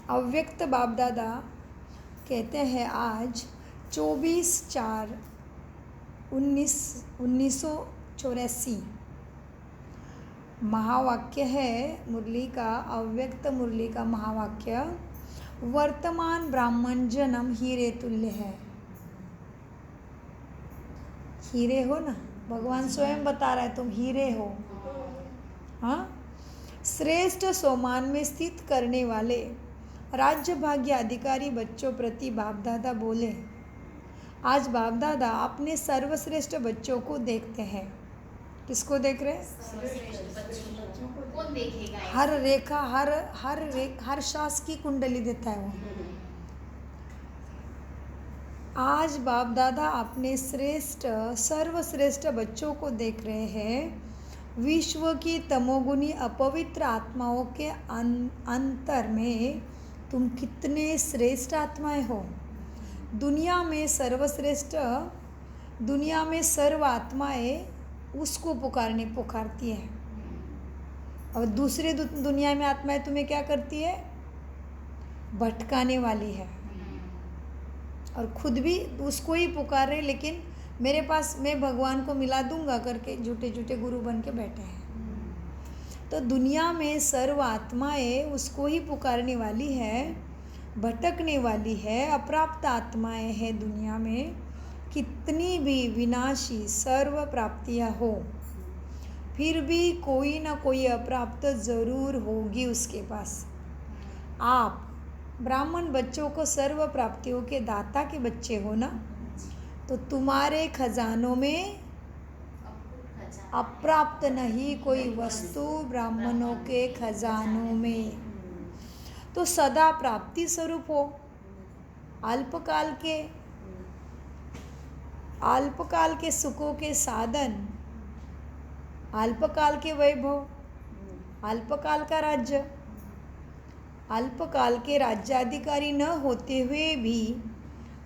अव्यक्त बाप दादा कहते हैं आज 24/4/1984 महावाक्य है मुरली का, अव्यक्त मुरली का महावाक्य, वर्तमान ब्राह्मण जन्म हीरे तुल्य है। हीरे हो ना, भगवान स्वयं बता रहा है तुम हीरे हो। हाँ, श्रेष्ठ सोमान में स्थित करने वाले राज्य भाग्य अधिकारी बच्चों प्रति बाप दादा बोले, आज बाप दादा अपने सर्वश्रेष्ठ बच्चों को देखते हैं। किसको देख रहे हैं? कौन देखेगा? हर रेखा, हर श्वास की कुंडली देता है वो। आज बाप दादा अपने सर्वश्रेष्ठ बच्चों को देख रहे हैं। विश्व की तमोगुनी अपवित्र आत्माओं के अंतर में तुम कितने श्रेष्ठ आत्माएं हो। दुनिया में सर्व आत्माएं उसको पुकारती है, और दूसरे दुनिया में आत्माएं तुम्हें क्या करती है? भटकाने वाली है, और खुद भी उसको ही पुकार रहे, लेकिन मेरे पास मैं भगवान को मिला दूंगा करके झूठे झूठे गुरु बन के बैठे हैं। तो दुनिया में सर्व आत्माएं उसको ही पुकारने वाली है, भटकने वाली है, अप्राप्त आत्माएं हैं। दुनिया में कितनी भी विनाशी सर्व प्राप्तियां हो, फिर भी कोई ना कोई अप्राप्त जरूर होगी उसके पास। आप ब्राह्मण बच्चों को सर्व प्राप्तियों के दाता के बच्चे हो ना, तो तुम्हारे खजानों में अप्राप्त नहीं कोई वस्तु ब्राह्मणों के खजानों में। तो सदा प्राप्ति स्वरूप हो। अल्पकाल के सुखों के साधन, अल्पकाल के वैभव, अल्पकाल का राज्य, अल्पकाल के राज्याधिकारी न होते हुए भी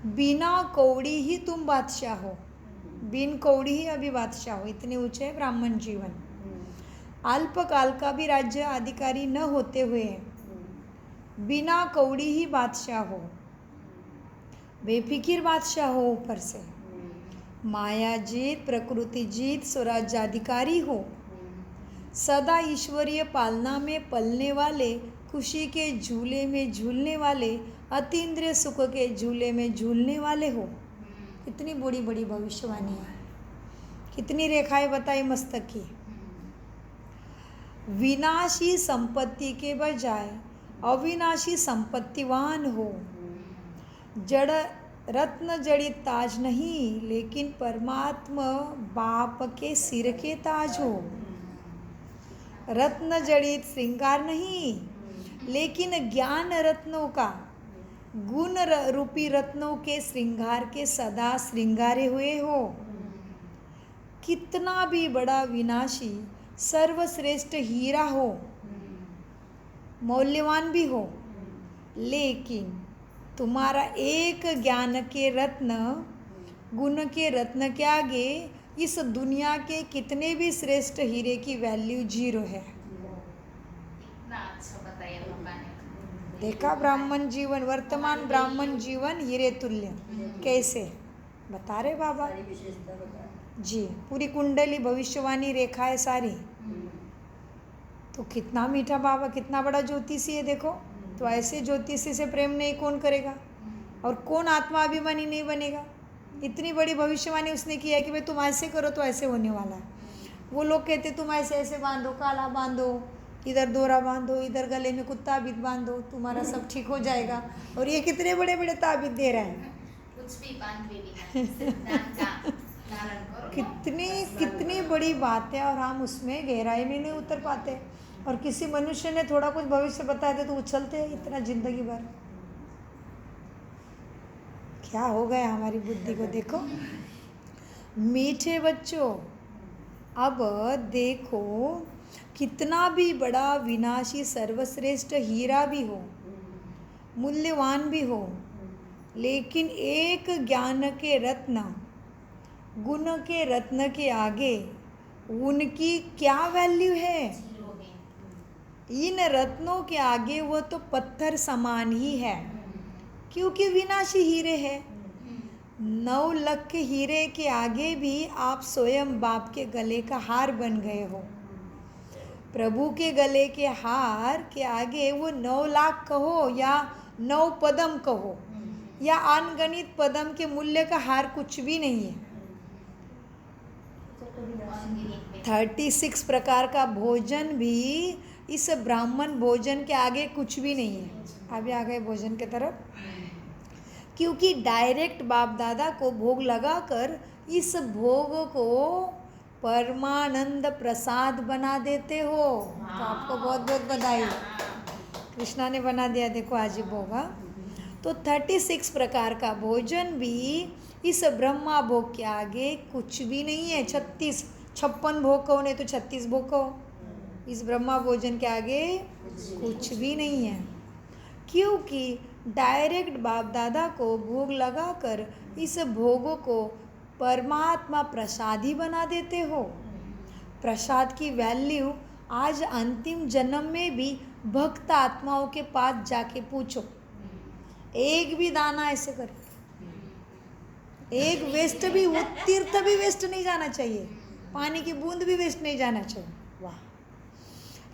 बिना कौड़ी ही तुम बादशाह हो। बिन कौड़ी ही अभी बादशाह हो, इतने ऊंचे है ब्राह्मण जीवन। अल्पकाल का भी राज्य अधिकारी न होते हुए बिना कौड़ी ही बादशाह हो, बेफिकिर बादशाह हो, ऊपर से माया जीत, प्रकृति जीत, स्वराज्याधिकारी हो, सदा ईश्वरीय पालना में पलने वाले, खुशी के झूले में झूलने वाले, अतीन्द्रिय सुख के झूले में झूलने वाले हो। कितनी बड़ी बड़ी भविष्यवाणी है, कितनी रेखाएं बताई मस्तक की। विनाशी संपत्ति के बजाय अविनाशी संपत्तिवान हो। जड़ रत्न जड़ित ताज नहीं, लेकिन परमात्मा बाप के सिर के ताज हो। रत्न जड़ित श्रृंगार नहीं, लेकिन ज्ञान रत्नों का, गुण रूपी रत्नों के श्रृंगार के सदा श्रृंगारे हुए हो। कितना भी बड़ा विनाशी सर्वश्रेष्ठ हीरा हो, मौल्यवान भी हो, लेकिन तुम्हारा एक ज्ञान के रत्न, गुण के रत्न के आगे इस दुनिया के कितने भी श्रेष्ठ हीरे की वैल्यू 0 है। इतना अच्छा बताया बाबा ने। देखा ब्राह्मण जीवन, वर्तमान ब्राह्मण जीवन हीरे तुल्य कैसे बता रहे बाबा जी। पूरी कुंडली भविष्यवाणी रेखाएं सारी। तो कितना मीठा बाबा, कितना बड़ा ज्योतिषी है देखो। तो ऐसे ज्योतिषी से प्रेम नहीं कौन करेगा, और कौन आत्मा अभिमानी नहीं बनेगा। इतनी बड़ी भविष्यवाणी उसने किया कि भाई तुम ऐसे करो तो ऐसे होने वाला है। वो लोग कहते तुम ऐसे ऐसे बांधो, काला बांधो, इधर दोरा बांधो, इधर गले में कुछ ताबीज बांधो, तुम्हारा सब ठीक हो जाएगा। और ये कितने बड़े बड़े ताबीज दे रहे हैं। कुछ भी बांध भी सिद्धांत का धारण करो। कितनी बड़ी बात है, और हम उसमें गहराई में नहीं उतर पाते। और किसी मनुष्य ने थोड़ा कुछ भविष्य बताया था तो उछलते हैं इतना जिंदगी भर। क्या हो गया हमारी बुद्धि को देखो। मीठे बच्चों, अब देखो कितना भी बड़ा विनाशी सर्वश्रेष्ठ हीरा भी हो, मूल्यवान भी हो, लेकिन एक ज्ञान के रत्न, गुण के रत्न के आगे उनकी क्या वैल्यू है? इन रत्नों के आगे वो तो पत्थर समान ही है, क्योंकि विनाशी हीरे है। 9 लाख हीरे के आगे भी आप स्वयं बाप के गले का हार बन गए हो। प्रभु के गले के हार के आगे वो 9 लाख कहो या 9 पदम कहो या अनगणित पदम के मूल्य का हार कुछ भी नहीं है। 36 प्रकार का भोजन भी इस ब्राह्मण भोजन के आगे कुछ भी नहीं है। अभी आ गए भोजन के तरफ, क्योंकि डायरेक्ट बाप दादा को भोग लगाकर इस भोग को परमानंद प्रसाद बना देते हो। तो आपको बहुत बहुत बधाई, कृष्णा ने बना दिया। देखो आज ही भोग। तो 36 प्रकार का भोजन भी इस ब्रह्मा भोग के आगे कुछ भी नहीं है। 56 भोग कहो, नहीं तो 36 भोग कहो, इस ब्रह्मा भोजन के आगे कुछ भी नहीं है। क्योंकि डायरेक्ट बाप दादा को भोग लगाकर इस भोगों को परमात्मा प्रसाद ही बना देते हो। प्रसाद की वैल्यू आज अंतिम जन्म में भी भक्त आत्माओं के पास जाके पूछो। एक भी दाना ऐसे कर, एक वेस्ट भी, वो तीर्थ भी वेस्ट नहीं जाना चाहिए, पानी की बूंद भी वेस्ट नहीं जाना चाहिए। वाह,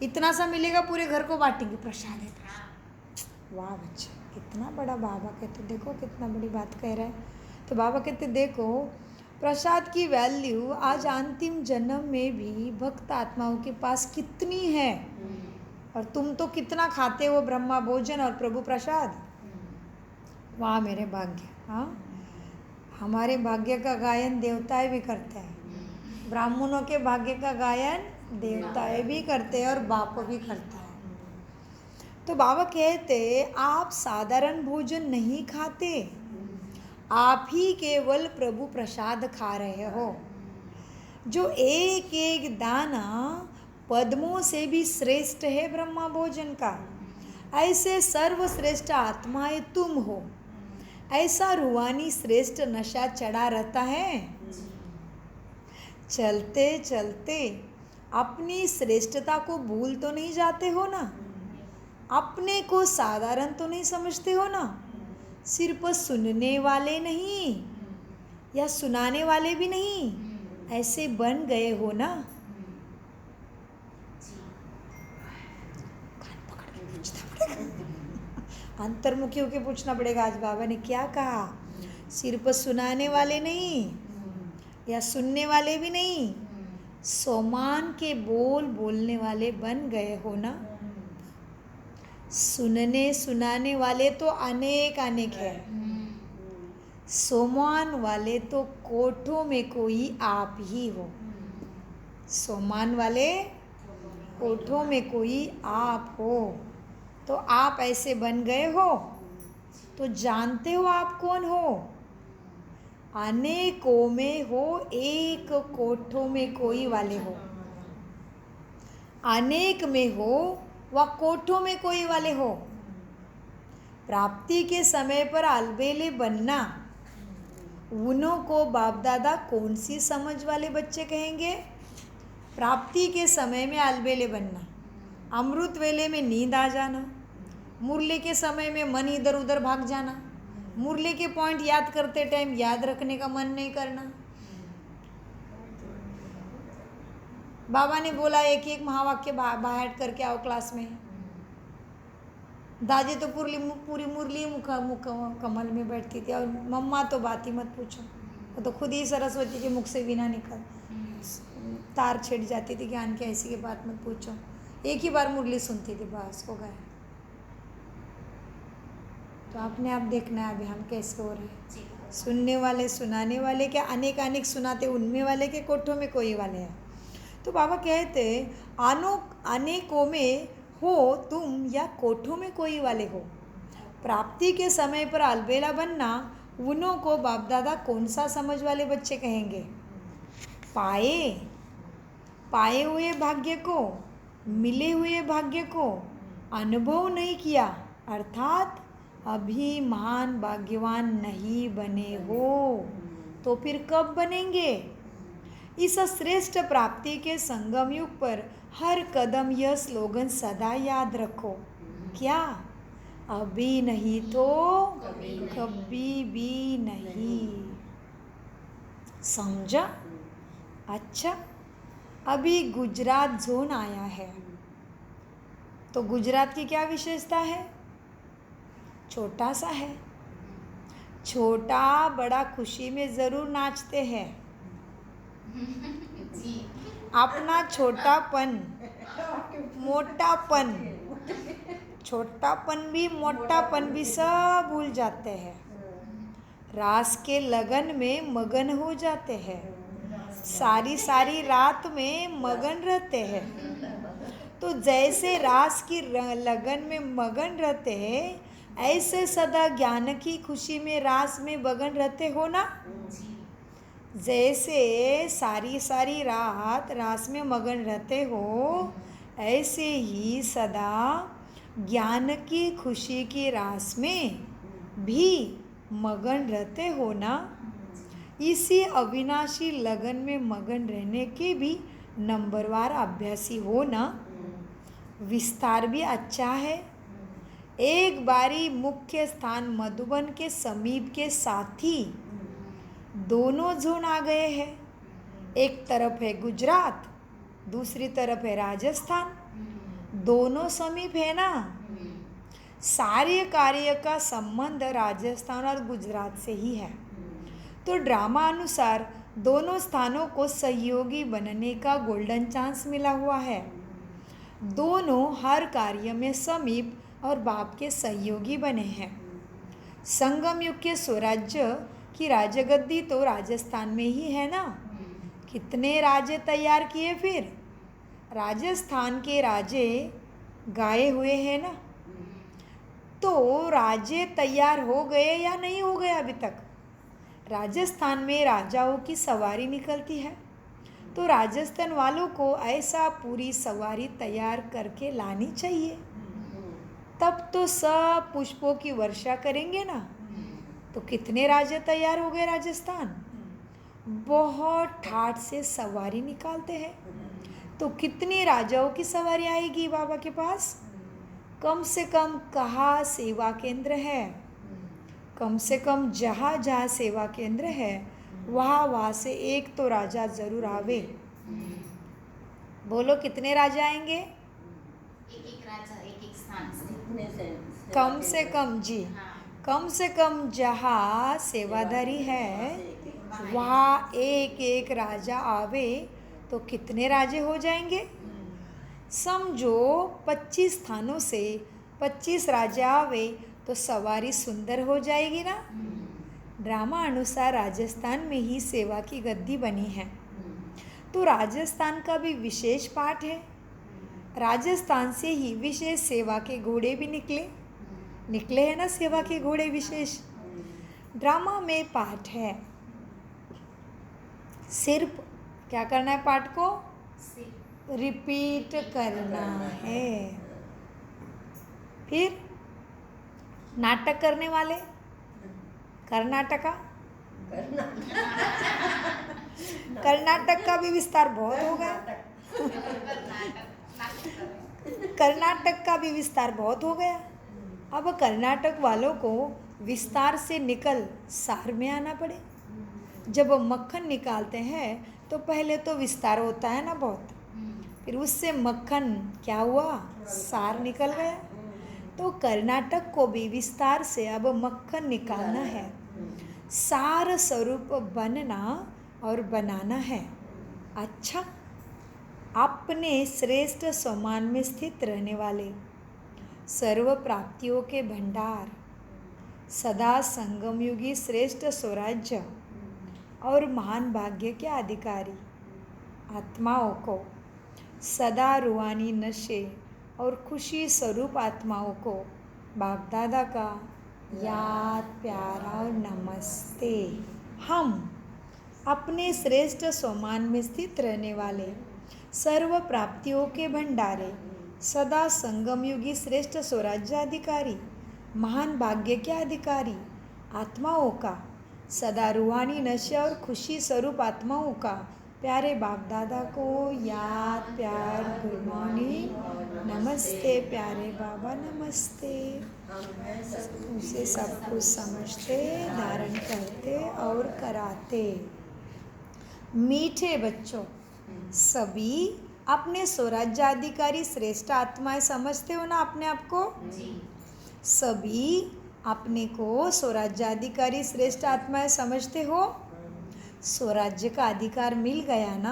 इतना सा मिलेगा पूरे घर को बांटेंगे, प्रसाद है प्रसाद। वाह बच्चे, कितना बड़ा बाबा कहते, देखो कितना बड़ी बात कह रहे हैं। तो बाबा कहते देखो प्रसाद की वैल्यू आज अंतिम जन्म में भी भक्त आत्माओं के पास कितनी है, और तुम तो कितना खाते हो ब्रह्मा भोजन और प्रभु प्रसाद। वाह मेरे भाग्य। हाँ, हमारे भाग्य का गायन देवताएं भी करते हैं, ब्राह्मणों के भाग्य का गायन देवताएं भी करते हैं और बाप भी करता है। तो बाबा कहते आप साधारण भोजन नहीं खाते, आप ही केवल प्रभु प्रसाद खा रहे हो, जो एक एक दाना पद्मों से भी श्रेष्ठ है ब्रह्मा भोजन का। ऐसे सर्वश्रेष्ठ आत्माएं तुम हो। ऐसा रूहानी श्रेष्ठ नशा चढ़ा रहता है। चलते चलते अपनी श्रेष्ठता को भूल तो नहीं जाते हो ना, अपने को साधारण तो नहीं समझते हो ना। सिर्फ सुनने वाले नहीं या सुनाने वाले भी नहीं, ऐसे बन गए हो ना। अंतर्मुखी होके पूछना पड़ेगा आज बाबा ने क्या कहा। सिर्फ सुनाने वाले नहीं या सुनने वाले भी नहीं, सोमान के बोल बोलने वाले बन गए हो ना। सुनने सुनाने वाले तो अनेक अनेक है, सोमान वाले तो कोठों में कोई आप ही हो। सोमान वाले कोठों में कोई आप हो। तो आप ऐसे बन गए हो तो जानते हो आप कौन हो। अनेकों में हो, एक कोठों में कोई वाले हो। अनेक में हो व कोठों में कोई वाले हो। प्राप्ति के समय पर अलबेले बनना, उन्हों को बाप दादा कौन सी समझ वाले बच्चे कहेंगे। प्राप्ति के समय में अलबेले बनना, अमृत वेले में नींद आ जाना, मुरली के समय में मन इधर उधर भाग जाना, मुरली के पॉइंट याद करते टाइम याद रखने का मन नहीं करना। बाबा ने बोला एक एक महावाक्य बाहर करके आओ क्लास में। दादी तो पूरी मुरली कमल में बैठती थी, और मम्मा तो बात ही मत पूछो, वो तो खुद ही सरस्वती के मुख से बिना निकल तार छिड़ जाती थी ज्ञान की, ऐसी की बात मत पूछो। एक ही बार मुरली सुनती थी, बस हो गया। तो आपने आप देखना है अभी हम कैसे हो रहे हैं। सुनने वाले सुनाने वाले क्या अनेक अनेक सुनाते, उनमें वाले के कोठों में कोई वाले हैं। तो बाबा कहते अनेकों में हो तुम या कोठों में कोई वाले हो। प्राप्ति के समय पर अलबेला बनना, उन्हों को बाप दादा कौन सा समझ वाले बच्चे कहेंगे। पाए हुए भाग्य को, मिले हुए भाग्य को अनुभव नहीं किया, अर्थात अभी महान भाग्यवान नहीं बने हो, तो फिर कब बनेंगे। इस श्रेष्ठ प्राप्ति के संगम युग पर हर कदम यह स्लोगन सदा याद रखो। क्या? अभी नहीं तो कभी भी नहीं। समझा? अच्छा, अभी गुजरात जोन आया है, तो गुजरात की क्या विशेषता है? छोटा सा है। छोटा बड़ा खुशी में ज़रूर नाचते हैं। जी अपना छोटापन, मोटापन, छोटापन भी मोटापन भी सब भूल जाते हैं। रास के लगन में मगन हो जाते हैं। सारी सारी रात में मगन रहते हैं। तो जैसे रास की लगन में मगन रहते हैं, ऐसे सदा ज्ञान की खुशी में रास में मगन रहते हो ना। जैसे सारी सारी रात रास में मगन रहते हो, ऐसे ही सदा ज्ञान की खुशी की रास में भी मगन रहते हो ना। इसी अविनाशी लगन में मगन रहने के भी नंबरवार अभ्यासी हो ना। विस्तार भी अच्छा है। एक बारी मुख्य स्थान मधुबन के समीप के साथी दोनों जोन आ गए हैं। एक तरफ है गुजरात, दूसरी तरफ है राजस्थान। दोनों समीप है ना। सारे कार्य का संबंध राजस्थान और गुजरात से ही है। तो ड्रामा अनुसार दोनों स्थानों को सहयोगी बनने का गोल्डन चांस मिला हुआ है। दोनों हर कार्य में समीप और बाप के सहयोगी बने हैं। संगम युग के स्वराज्य की राजगद्दी तो राजस्थान में ही है ना। कितने राजे तैयार किए फिर? राजस्थान के राजे गाए हुए हैं ना। तो राजे तैयार हो गए या नहीं हो गए अभी तक? राजस्थान में राजाओं की सवारी निकलती है, तो राजस्थान वालों को ऐसा पूरी सवारी तैयार करके लानी चाहिए। तब तो सब पुष्पों की वर्षा करेंगे ना। तो कितने राजे तैयार हो गए राजस्थान? बहुत ठाठ से सवारी निकालते हैं। तो कितने राजाओं की सवारी आएगी बाबा के पास? कम से कम कहाँ सेवा केंद्र है, कम से कम जहाँ जहाँ सेवा केंद्र है वहाँ से एक तो राजा जरूर आवे। बोलो कितने राजा आएंगे? एक राजा एक स्थान से। कम से कम जी, कम से कम जहाँ सेवादारी है वहाँ एक एक राजा आवे तो कितने राजे हो जाएंगे? समझो 25 स्थानों से 25 राजा आवे तो सवारी सुंदर हो जाएगी ना। ड्रामा अनुसार राजस्थान में ही सेवा की गद्दी बनी है, तो राजस्थान का भी विशेष पाठ है। राजस्थान से ही विशेष सेवा के घोड़े भी निकले हैं ना। सेवा के घोड़े विशेष ड्रामा में पाठ है। सिर्फ क्या करना है? पाठ को रिपीट करना है। फिर नाटक करने वाले कर्नाटका, कर्नाटक का भी विस्तार बहुत हो गया। कर्नाटक का भी विस्तार बहुत हो गया। अब कर्नाटक वालों को विस्तार से निकल सार में आना पड़े। जब मक्खन निकालते हैं तो पहले तो विस्तार होता है ना बहुत, फिर उससे मक्खन क्या हुआ? सार निकल गया। तो कर्नाटक को भी विस्तार से अब मक्खन निकालना है, सार स्वरूप बनना और बनाना है। अच्छा, अपने श्रेष्ठ सम्मान में स्थित रहने वाले सर्व प्राप्तियों के भंडार, सदा संगमयुगी श्रेष्ठ स्वराज्य और महान भाग्य के अधिकारी आत्माओं को, सदा रूहानी नशे और खुशी स्वरूप आत्माओं को बाप दादा का याद, प्यारा और नमस्ते। हम अपने श्रेष्ठ सम्मान में स्थित रहने वाले सर्व प्राप्तियों के भंडारे, सदा संगमयुगी श्रेष्ठ स्वराज्याधिकारी, महान भाग्य के अधिकारी आत्माओं का, सदा रूहानी नशे और खुशी स्वरूप आत्माओं का प्यारे बाप दादा को याद, प्यार, गुड मॉर्निंग, नमस्ते प्यारे बाबा, नमस्ते। उसे सब कुछ समझते, धारण करते और कराते। मीठे बच्चों, सभी अपने स्वराज्याधिकारी श्रेष्ठ आत्माएं समझते हो ना अपने आप को? सभी अपने को स्वराज्याधिकारी श्रेष्ठ आत्माएं समझते हो? स्वराज्य का अधिकार मिल गया ना?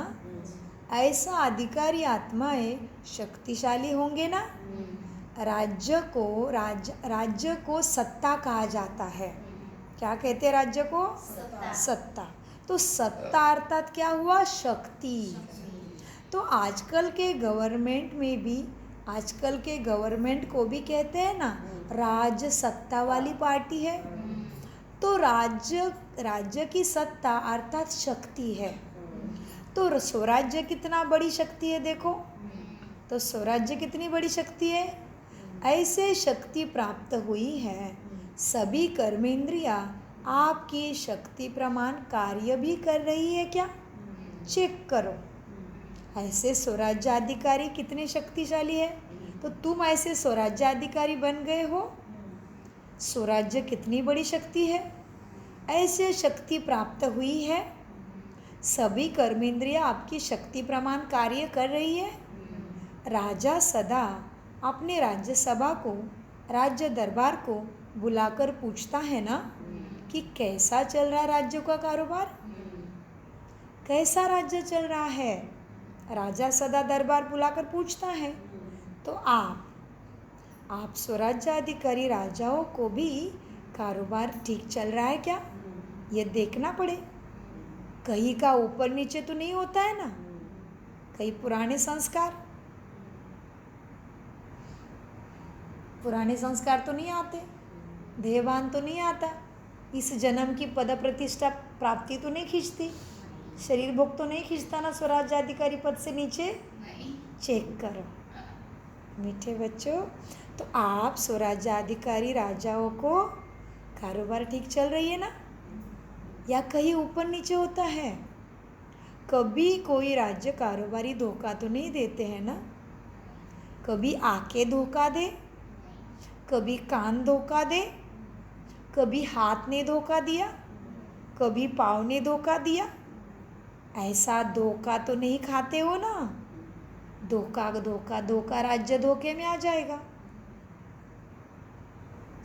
ऐसा अधिकारी आत्माएं शक्तिशाली होंगे ना? राज्य को सत्ता कहा जाता है। क्या कहते हैं राज्य को? सत्ता। तो सत्ता अर्थात क्या हुआ? शक्ति। तो आजकल के गवर्नमेंट में भी, आजकल के गवर्नमेंट को भी कहते हैं ना राज्य सत्ता वाली पार्टी है। तो राज्य की सत्ता अर्थात शक्ति है। तो स्वराज्य कितना बड़ी शक्ति है देखो। तो स्वराज्य कितनी बड़ी शक्ति है? ऐसे शक्ति प्राप्त हुई है। सभी कर्मेंद्रियां आपकी शक्ति प्रमाण कार्य भी कर रही है क्या? चेक करो। ऐसे स्वराज्याधिकारी कितने शक्तिशाली है। तो तुम ऐसे स्वराज्याधिकारी बन गए हो। स्वराज्य कितनी बड़ी शक्ति है। ऐसे शक्ति प्राप्त हुई है। सभी कर्मेंद्रियां आपकी शक्ति प्रमाण कार्य कर रही है। राजा सदा अपने राज्य सभा को, राज्य दरबार को बुलाकर पूछता है ना कि कैसा चल रहा है राज्य का कारोबार, कैसा राज्य चल रहा है। राजा सदा दरबार बुलाकर पूछता है। तो आप स्वराज्याधिकारी राजाओं को भी कारोबार ठीक चल रहा है क्या, ये देखना पड़े। कहीं का ऊपर नीचे तो नहीं होता है ना। कई पुराने संस्कार तो नहीं आते, देहभान तो नहीं आता, इस जन्म की पद प्रतिष्ठा प्राप्ति तो नहीं खींचती, शरीर भोग तो नहीं खींचता ना स्वराज्याधिकारी पद से नीचे। चेक करो मीठे बच्चों। तो आप स्वराज्याधिकारी राजाओं को कारोबार ठीक चल रही है ना, या कहीं ऊपर नीचे होता है? कभी कोई राज्य कारोबारी धोखा तो नहीं देते हैं ना। कभी आंखें धोखा दे, कभी कान धोखा दे, कभी हाथ ने धोखा दिया, कभी पाँव ने धोखा दिया। ऐसा धोखा तो नहीं खाते हो ना। धोखा राज्य धोखे में आ जाएगा।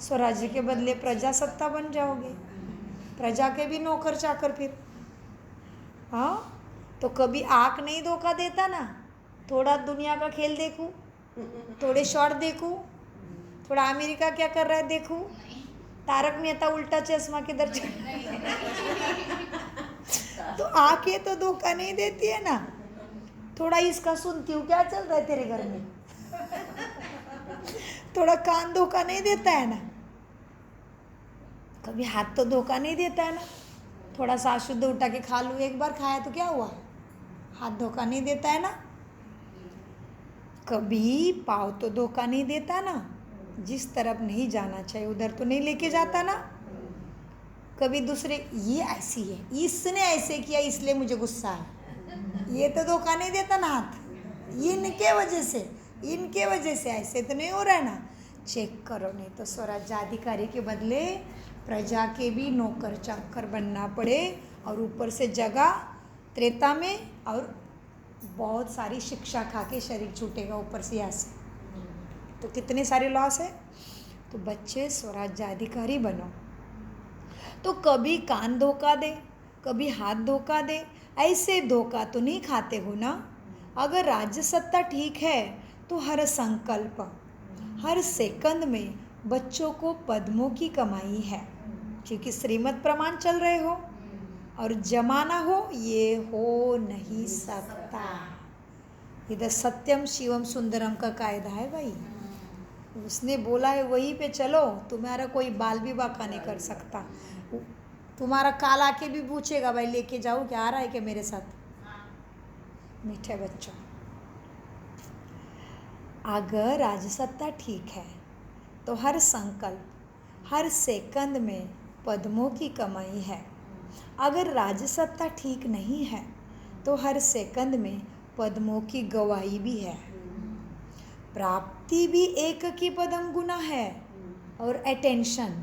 स्वराज्य के बदले प्रजासत्ता बन जाओगे, प्रजा के भी नौकर चाकर फिर। हाँ, तो कभी आँख नहीं धोखा देता ना। थोड़ा दुनिया का खेल देखूं, थोड़े शॉर्ट देखूं, थोड़ा अमेरिका क्या कर रहा है देखूं, तारक मेहता उल्टा चश्मा किधर तो आंखें तो धोखा नहीं देती है ना। थोड़ा इसका सुनती हूँ क्या चल रहा है तेरे घर में, थोड़ा कान धोखा नहीं देता है ना। कभी हाथ तो धोखा नहीं देता है ना। थोड़ा सा शुद्ध उठा के खा लूँ, एक बार खाया तो क्या हुआ, हाथ धोखा नहीं देता है ना। कभी पाँव तो धोखा नहीं देता ना, जिस तरफ नहीं जाना चाहिए उधर तो नहीं लेके जाता ना। कभी दूसरे ये ऐसी है, इसने ऐसे किया इसलिए मुझे गुस्सा है, ये तो धोखा नहीं देता ना हाथ, इनके वजह से ऐसे तो नहीं हो रहा है ना। चेक करो, नहीं तो स्वराज्याधिकारी के बदले प्रजा के भी नौकर चाकर बनना पड़े, और ऊपर से जगह त्रेता में, और बहुत सारी शिक्षा खा के शरीर छूटेगा ऊपर से यहाँ से। तो कितने सारे लॉस है। तो बच्चे स्वराज्याधिकारी बनो। तो कभी कान धोखा दे, कभी हाथ धोखा दे, ऐसे धोखा तो नहीं खाते हो ना। अगर राज्य सत्ता ठीक है तो हर संकल्प, हर सेकंड में बच्चों को पद्मों की कमाई है, क्योंकि श्रीमत प्रमाण चल रहे हो। और जमाना हो, ये हो नहीं सकता। इधर सत्यम शिवम सुंदरम का कायदा है भाई, उसने बोला है वहीं पे चलो। तुम्हारा कोई बाल विवाह का नहीं कर सकता। तुम्हारा काल आके भी पूछेगा भाई लेके जाओ क्या, आ रहा है क्या मेरे साथ। मीठे बच्चों, अगर राजसत्ता ठीक है तो हर संकल्प, हर सेकंड में पद्मों की कमाई है। अगर राजसत्ता ठीक नहीं है तो हर सेकंड में पद्मों की गवाही भी है। प्राप्ति भी एक की पदम गुना है और अटेंशन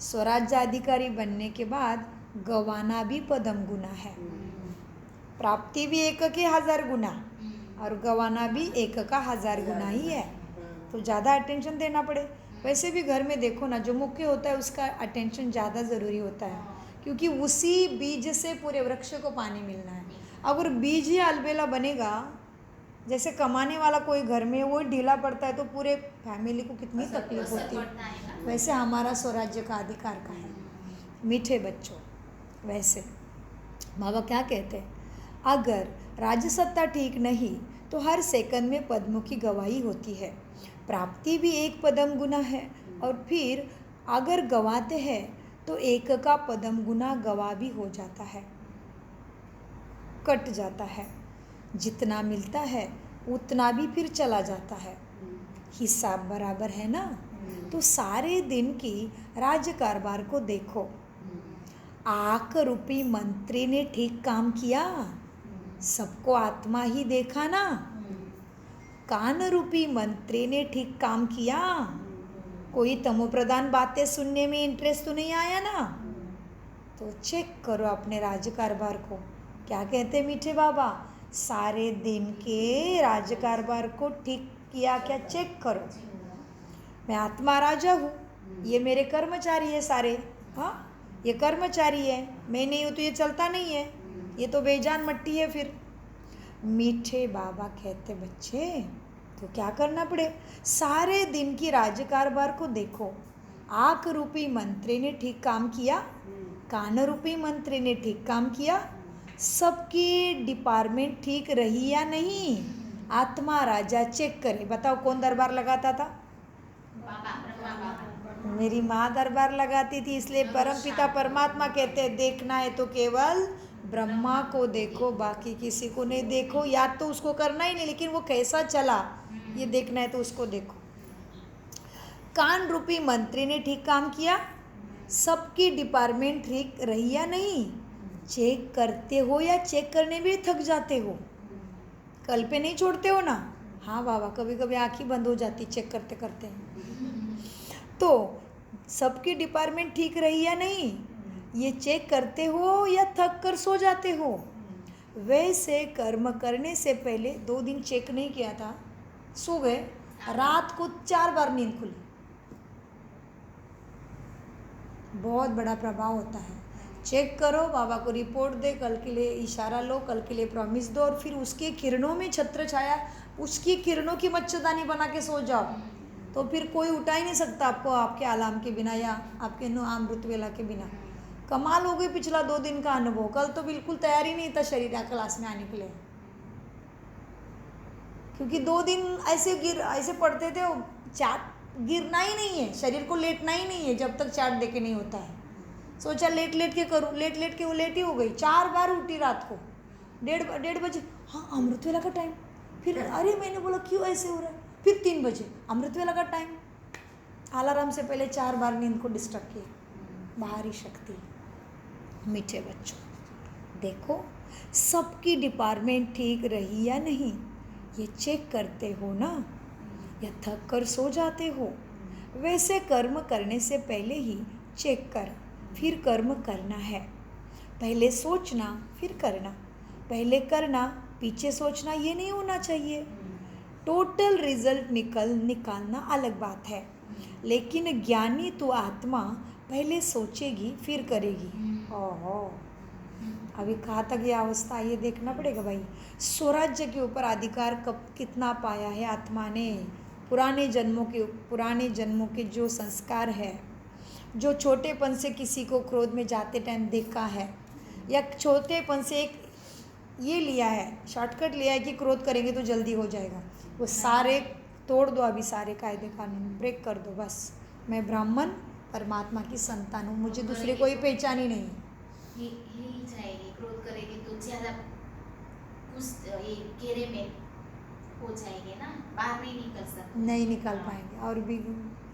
स्वराज्याधिकारी बनने के बाद गवाना भी पदम गुना है। प्राप्ति भी एक के 1000 गुना और गवाना भी एक का 1000 गुना ही है। तो ज़्यादा अटेंशन देना पड़े। वैसे भी घर में देखो ना, जो मुख्य होता है उसका अटेंशन ज़्यादा ज़रूरी होता है, क्योंकि उसी बीज से पूरे वृक्ष को पानी मिलना है। अगर बीज ही अलबेला बनेगा, जैसे कमाने वाला कोई घर में वो ढीला पड़ता है तो पूरे फैमिली को कितनी तकलीफ होती है। वैसे हमारा स्वराज्य का अधिकार का है मीठे बच्चों। वैसे बाबा क्या कहते हैं, अगर राजसत्ता ठीक नहीं तो हर सेकंड में पद्मों की गवाही होती है। प्राप्ति भी एक पदम गुना है और फिर अगर गवाते हैं तो एक का पदम गुना गवा भी हो जाता है, कट जाता है। जितना मिलता है उतना भी फिर चला जाता है। हिसाब बराबर है ना। तो सारे दिन की राज्य कारोबार को देखो। आंख रूपी मंत्री ने ठीक काम किया, सबको आत्मा ही देखा ना। कान रूपी मंत्री ने ठीक काम किया, कोई तमोप्रधान बातें सुनने में इंटरेस्ट तो नहीं आया ना। तो चेक करो अपने राज्य कारोबार को। क्या कहते मीठे बाबा, सारे दिन के राज्य कारोबार को ठीक किया क्या, चेक करो। मैं आत्मा राजा हूँ, ये मेरे कर्मचारी है सारे। हाँ, ये कर्मचारी है, मैं नहीं हूँ तो ये चलता नहीं है, ये तो बेजान मट्टी है। फिर मीठे बाबा कहते बच्चे तो क्या करना पड़े, सारे दिन की राज्य कारोबार को देखो। आँख रूपी मंत्री ने ठीक काम किया, कान रूपी मंत्री ने ठीक काम किया, सबकी डिपार्टमेंट ठीक रही या नहीं। आत्मा राजा चेक करे। बताओ कौन दरबार लगाता था? मेरी माँ दरबार लगाती थी। इसलिए परमपिता परमात्मा कहते हैं देखना है तो केवल ब्रह्मा को देखो, बाकी किसी को नहीं देखो। याद तो उसको करना ही नहीं, लेकिन वो कैसा चला ये देखना है तो उसको देखो। कान रूपी मंत्री ने ठीक काम किया, सबकी डिपार्टमेंट ठीक रही या नहीं। चेक करते हो या चेक करने में थक जाते हो? कल पे नहीं छोड़ते हो ना? हाँ बाबा, कभी कभी आँख ही बंद हो जाती चेक करते करते। तो सबकी डिपार्टमेंट ठीक रही या नहीं, ये चेक करते हो या थक कर सो जाते हो? वैसे कर्म करने से पहले 2 दिन चेक नहीं किया था, सो गए, रात को 4 बार नींद खुली। बहुत बड़ा प्रभाव होता है। चेक करो, बाबा को रिपोर्ट दे, कल के लिए इशारा लो, कल के लिए प्रॉमिस दो, और फिर उसके किरणों में छत्र छाया, उसकी किरणों की मच्छरदानी बना के सो जाओ। तो फिर कोई उठा ही नहीं सकता आपको आपके अलार्म के बिना या आपके अमृत वेला के बिना। कमाल हो गई पिछला 2 दिन का अनुभव। कल तो बिल्कुल तैयारी नहीं था शरीर क्लास में आने के लिए, क्योंकि 2 दिन ऐसे पढ़ते थे। चार्ट गिरना ही नहीं है, शरीर को लेटना ही नहीं है जब तक चार्ट देके नहीं होता है। सोचा लेट के करूँ, लेट के वो लेट ही हो गई। 4 बार उठी रात को, 1:30 बजे। हाँ, अमृत वेला का टाइम। फिर अरे मैंने बोला क्यों ऐसे हो रहा है। फिर 3 बजे अमृत वेला का टाइम। अलार्म से पहले 4 बार नींद को डिस्टर्ब किया। बाहरी शक्ति। मीठे बच्चों देखो, सबकी डिपार्टमेंट ठीक रही या नहीं, ये चेक करते हो ना, या थक कर सो जाते हो? वैसे कर्म करने से पहले ही चेक कर, फिर कर्म करना है। पहले सोचना फिर करना, पहले करना पीछे सोचना, ये नहीं होना चाहिए। टोटल रिजल्ट निकालना अलग बात है, लेकिन ज्ञानी तो आत्मा पहले सोचेगी फिर करेगी। ओहो, अभी कहाँ तक ये अवस्था, ये देखना पड़ेगा भाई। स्वराज्य के ऊपर अधिकार कब कितना पाया है आत्मा ने। पुराने जन्मों के जो संस्कार है, जो छोटेपन से किसी को क्रोध में जाते टाइम देखा है, या छोटेपन से एक ये लिया है, शॉर्टकट लिया है कि क्रोध करेंगे तो जल्दी हो जाएगा, वो सारे तोड़ दो। अभी सारे कायदे कानून ब्रेक कर दो। बस मैं ब्राह्मण परमात्मा की संतान हूँ, मुझे दूसरे कोई पहचान ही नहीं है। ही जाएगी, क्रोध करेगी तो ज़्यादा कुछ ये घेरे में हो जाएंगे ना, बाहर नहीं निकल सकते, नहीं निकाल पाएंगे और भी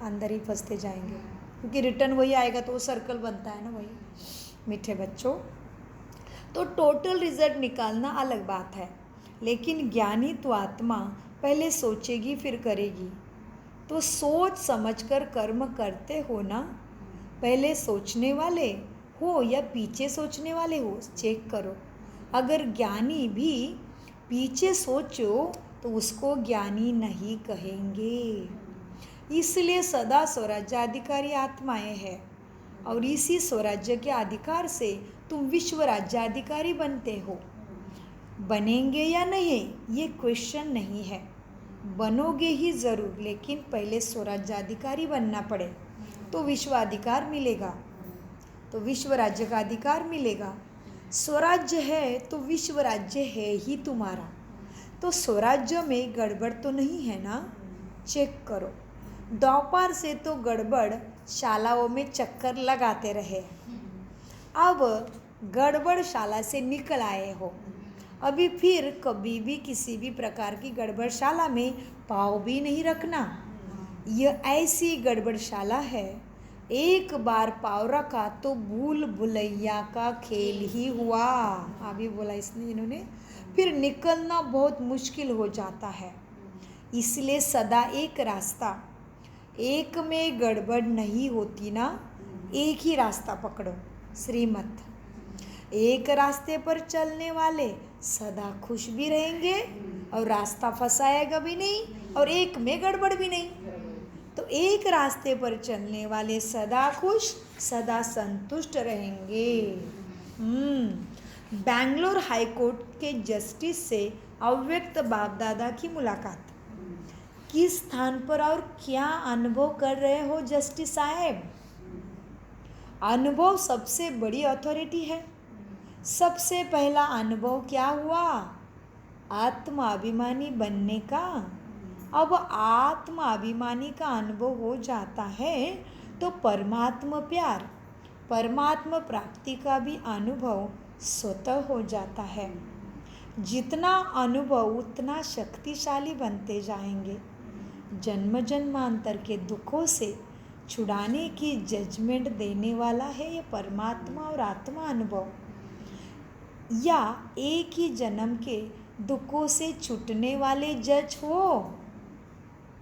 अंदर ही फंसते जाएंगे, क्योंकि रिटर्न वही आएगा तो वो सर्कल बनता है ना वही। मीठे बच्चों, तो टोटल रिजल्ट निकालना अलग बात है, लेकिन ज्ञानी तो आत्मा पहले सोचेगी फिर करेगी। तो सोच समझकर कर्म करते हो ना, पहले सोचने वाले हो या पीछे सोचने वाले हो, चेक करो। अगर ज्ञानी भी पीछे सोचो तो उसको ज्ञानी नहीं कहेंगे। इसलिए सदा स्वराज्याधिकारी आत्माएं हैं, और इसी स्वराज्य के अधिकार से तुम विश्व राज्याधिकारी बनते हो। बनेंगे या नहीं ये क्वेश्चन नहीं है, बनोगे ही ज़रूर, लेकिन पहले स्वराज्याधिकारी बनना पड़े तो विश्वाधिकार मिलेगा, तो विश्व राज्य का अधिकार मिलेगा। स्वराज्य है तो विश्व राज्य है ही तुम्हारा। तो स्वराज्य में गड़बड़ तो नहीं है ना, चेक करो। द्वापर से तो गड़बड़ शालाओं में चक्कर लगाते रहे, अब गड़बड़ शाला से निकल आए हो, अभी फिर कभी भी किसी भी प्रकार की गड़बड़ शाला में पाँव भी नहीं रखना। यह ऐसी गड़बड़ शाला है, एक बार पाँव रखा तो भूल भुलैया का खेल ही हुआ। अभी बोला इसने इन्होंने, फिर निकलना बहुत मुश्किल हो जाता है। इसलिए सदा एक रास्ता, एक में गड़बड़ नहीं होती ना, एक ही रास्ता पकड़ो, श्रीमत। एक रास्ते पर चलने वाले सदा खुश भी रहेंगे और रास्ता फंसाएगा भी नहीं, और एक में गड़बड़ भी नहीं। तो एक रास्ते पर चलने वाले सदा खुश, सदा संतुष्ट रहेंगे। बैंगलोर हाई कोर्ट के जस्टिस से अव्यक्त बाप दादा की मुलाकात। किस स्थान पर और क्या अनुभव कर रहे हो जस्टिस साहब? अनुभव सबसे बड़ी अथॉरिटी है। सबसे पहला अनुभव क्या हुआ? आत्माभिमानी बनने का। अब आत्माभिमानी का अनुभव हो जाता है तो परमात्मा प्यार, परमात्मा प्राप्ति का भी अनुभव स्वतः हो जाता है। जितना अनुभव उतना शक्तिशाली बनते जाएंगे। जन्म जन्मांतर के दुखों से छुड़ाने की जजमेंट देने वाला है ये परमात्मा और आत्मा अनुभव। या एक ही जन्म के दुखों से छूटने वाले जज हो?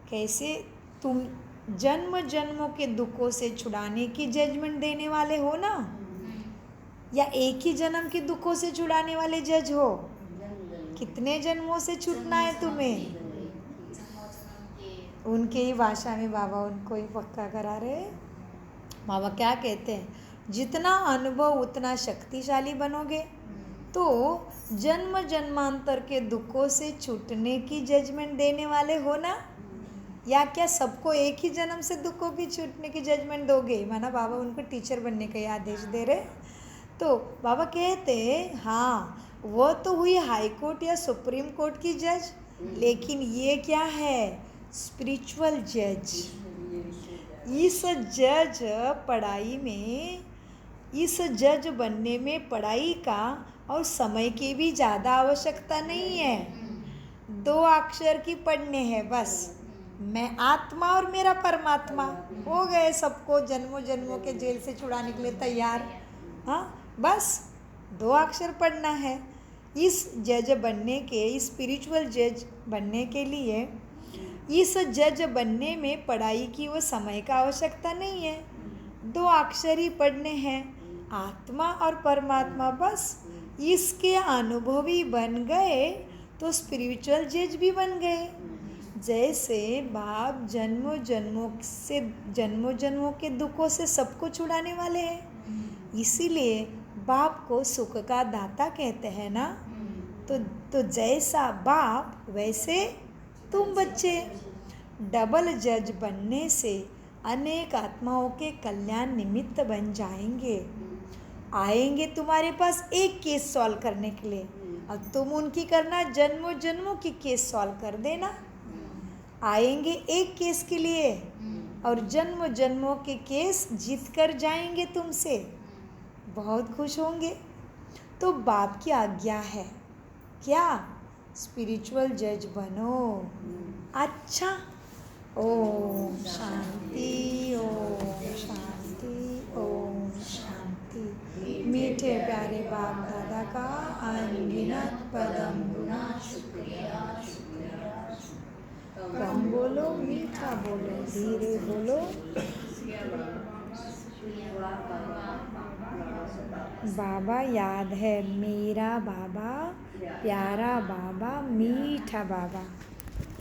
कैसे तुम जन्म जन्मों के दुखों से छुड़ाने की जजमेंट देने वाले हो ना, या एक ही जन्म के दुखों से छुड़ाने वाले जज हो? कितने जन्मों से छूटना है तुम्हें? उनके ही भाषा में बाबा उनको ही पक्का करा रहे। बाबा क्या कहते हैं? जितना अनुभव उतना शक्तिशाली बनोगे। तो जन्म जन्मांतर के दुखों से छूटने की जजमेंट देने वाले हो ना, या क्या सबको एक ही जन्म से दुखों की छूटने की जजमेंट दोगे? माना बाबा उनको टीचर बनने का आदेश दे रहे। तो बाबा कहते हाँ, वो तो हुई हाई कोर्ट या सुप्रीम कोर्ट की जज, लेकिन ये क्या है? स्पिरिचुअल जज। इस जज पढ़ाई में, इस जज बनने में पढ़ाई का और समय की भी ज़्यादा आवश्यकता नहीं है। 2 अक्षर की पढ़ने हैं बस, मैं आत्मा और मेरा परमात्मा, हो गए सबको जन्मों जन्मों के जेल से छुड़ाने के लिए तैयार। हाँ, बस 2 अक्षर पढ़ना है। इस जज बनने के, इस स्पिरिचुअल जज बनने के लिए, इस जज बनने में पढ़ाई की वो समय का आवश्यकता नहीं है। 2 अक्षर ही पढ़ने हैं, आत्मा और परमात्मा, बस। इसके अनुभवी बन गए तो स्पिरिचुअल जज भी बन गए। जैसे बाप जन्मों जन्मों के दुखों से सबको छुड़ाने वाले हैं, इसीलिए बाप को सुख का दाता कहते हैं ना। तो जैसा बाप वैसे तुम बच्चे। डबल जज बनने से अनेक आत्माओं के कल्याण निमित्त बन जाएंगे। आएंगे तुम्हारे पास एक केस सॉल्व करने के लिए, अब तुम उनकी करना जन्मों जन्मों की केस सॉल्व कर देना। आएंगे एक केस के लिए और जन्मों जन्मों के केस जीत कर जाएंगे तुमसे, बहुत खुश होंगे। तो बाप की आज्ञा है क्या? स्पिरिचुअल जज बनो। अच्छा, ओम शांति, ओम शांति, ओम शांति। मीठे प्यारे बाप दादा का अनगिनत पदम गुना शुक्रिया शुक्रिया कम बोलो मीठा बोलो धीरे बोलो बाबा याद है मेरा बाबा प्यारा बाबा मीठा बाबा